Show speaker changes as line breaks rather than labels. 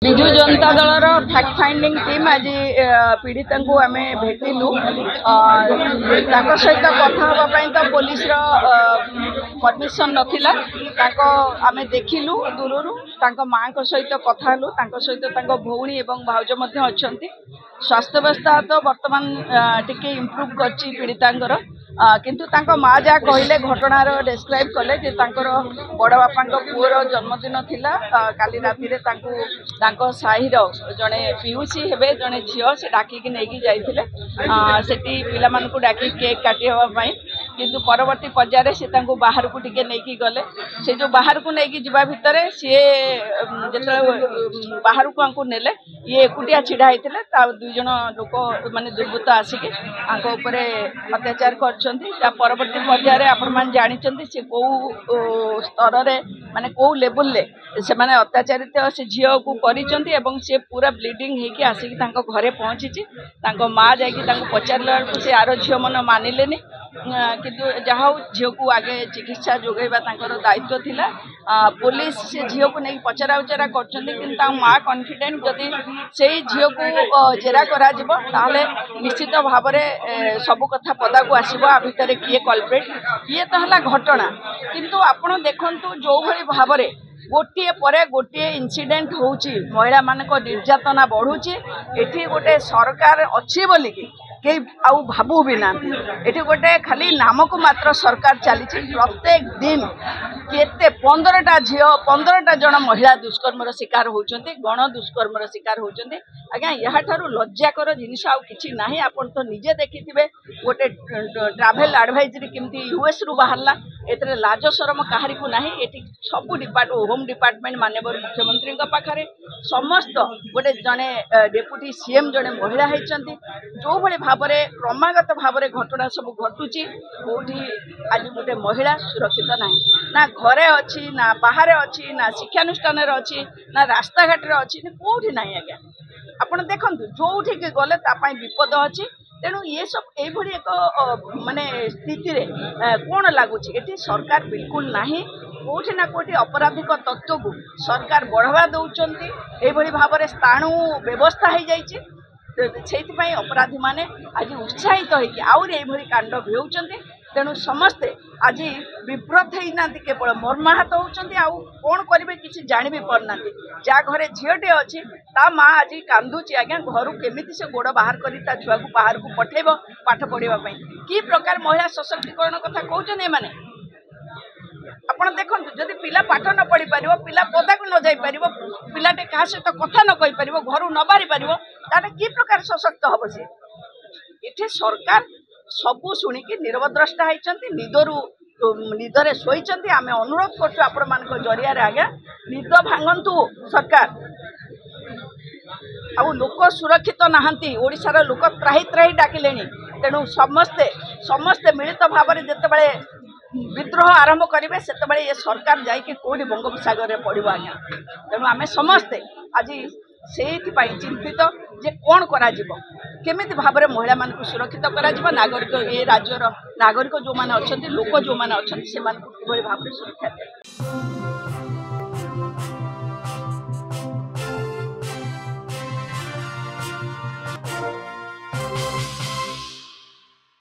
विजु जनता दलर fact finding team आज पीड़िता को आम भेटिलु सहित कथा हाँपाई तो पुलिस परमिशन नथिला आम देखिलु दूर माँ सहित कथा हलु सहित भौणी और भाउज अच्छा स्वास्थ्य व्यवस्था तो बर्तमान टिके इम्प्रूव करची पीड़िता किंतु माँ जहाँ कहले घटनार डेस्क्राइब कले बड़ बापा पुअर जन्मदिन थिला काली राति साहिर जड़े पियूसी हेबे जड़े झील से डाकिकी नहीं जाइए सेठी पिला मानकु डाकी केक काटी हवाई किंतु परवर्ती पर्यायर से बाहर को टिके नहीं गले से जो बाहर को नहीं जावा भितर सी जो बाहर को नेले ये एकुटिया छिड़ा होते दुई जन लोक माने दुर्बृत्त आसिक अत्याचार कर परवर्ती पर्यायर आपण जानते से कौ स्तर माने कौ लेवल से माने अत्याचारित से झील को करिसेंती से पूरा ब्लीडिंग होगी आसिक घरे पहुँची माँ जा पचारा से आर झील मन मानिले किंतु जहाँ झील को आगे चिकित्सा जोगेबा दायित्व थिला पुलिस से झील को नहीं पचरा उचरा कर माँ कॉन्फिडेंट जदि से झील को जेरा करा निश्चित भाव में सबू कथा पदा को आसो आ भितर किए कल्प्रिट ये तो है घटना किंतु आपण देखंतु जो भली भाव में गोटे पर गोटे इनसीडेंट होउची महिला मानक निर्यातना बढ़ुची एठी गोटे सरकार अच्छी बोलिकी कई आउ भाबू भी ना ये गोटे खाली नाम को मात्र सरकार चली प्रत्येक दिन केते 15टा झील 15टा जन महिला दुष्कर्म शिकार होती गण दुष्कर्म शिकार होती आज्ञा यहाँ लज्जाकर जिनिस आउ किछि नाही आपण तो निजे देखिथिबे गोटे ट्रैवल एडवाइजरी केमती यूएस रु बाहरला एतरे लाज शरम काहारी को नाही एठी सब डिपार्टमेंट होम डिपार्टमेंट माननीय मुख्यमंत्री पाखरे समस्त गोटे जने डेप्यूटी सीएम जने महिला होती जो भली भाव में क्रमागत भाव में घटना सब घटुची कौटी आज गोटे महिला सुरक्षित ना घरे अच्छी ना बाहर अच्छी ना शिक्षानुष्ठान अच्छी ना रास्ता घाट अच्छी कौटी ना आज्ञा आपण देखु जो गले तापाई विपद अच्छी तेणु ये सब यही एक माने स्थिति रे कौन लगुच ये सरकार बिल्कुल नहीं कौटी ना कौटी अपराधिक तत्व को सरकार बढ़ावा दौरान यही भाव में स्थाणु व्यवस्था हो जाइए से अपराधी माने आज उत्साहित होगी आहरी कांड भिउचंती तेणु समस्ते आज विव्रत होना केवल मर्माहत होती आउ कौन करेंगे किसी जानी भी पारना जहाँ घरे झीटे अच्छी ता माँ आज कांदुची आज्ञा घर केमी से गोड़ बाहर कर छुआ को बाहर को पठेब पाठ पढ़ापी कि प्रकार महिला सशक्तिकरण कथा कहते मैंने आपण देखो जदि पिला पाठ न पढ़ी पार पिला पदा को न जाई पार पिलाटे क्या सहित कथा न कही पार घर न बाहरी पार ताने कि प्रकार सशक्त हम सी ये सरकार सबू शुणिकी निरवद्रष्टा होती निदरे शोचती आम अनुरोध कर जरिया आज्ञा निद भांगतु सरकार आ लोक सुरक्षित नहांती ओडिशार लोक त्राही त्राही डाकिले तेणु समस्ते समस्ते मिलित भाव में जिते विद्रोह आरंभ करेंगे से ये सरकार जाकि कौटी बंगोपसागर में पड़ो आज्ञा तेणु आम समस्ते आज से चिंतित जे कौन करा केमिति भाव में महिला मान सुरक्षित करा नागरिक ये राज्यर नागरिक जो मैंने अच्छा लोक जो मैंने अच्छा से भाव में सुरक्षा दिया।